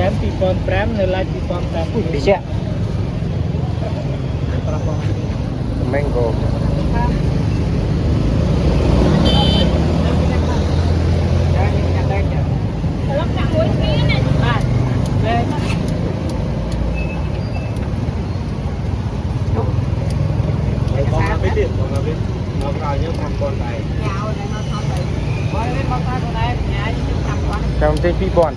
em pi pon prem nơi lại pi pon prem đi xe mango biết điện còn là biết nó vào nhớ thăm con này trong tay pi bon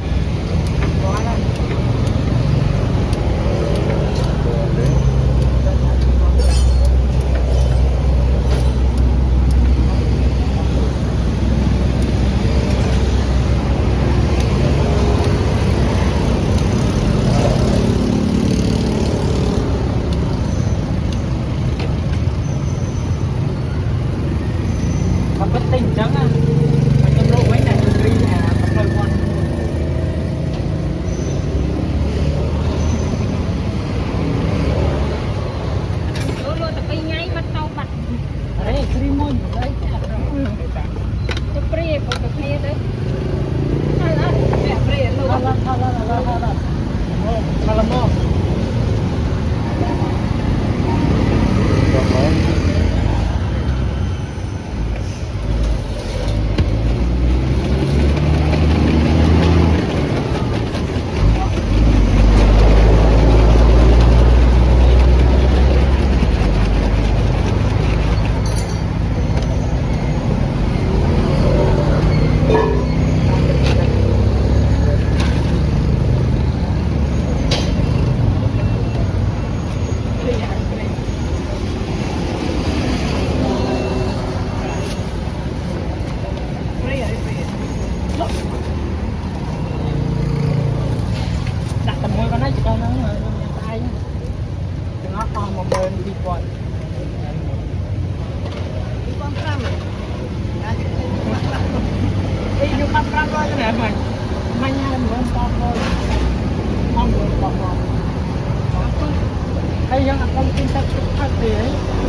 tình trắng à mà trong lô mấy này đi à không con lô tập đi ngay bắt tàu bắt đấy creamon đấy chụp pre một cái kia đấy là pre lô là mò đặt tầm môi con ấy chỉ con nó tay nó còn một bên đi còn đi con trăm đi du khách trăm rồi nè mình hay muốn to thôi không muốn to thôi hay yang akan kita cepat deh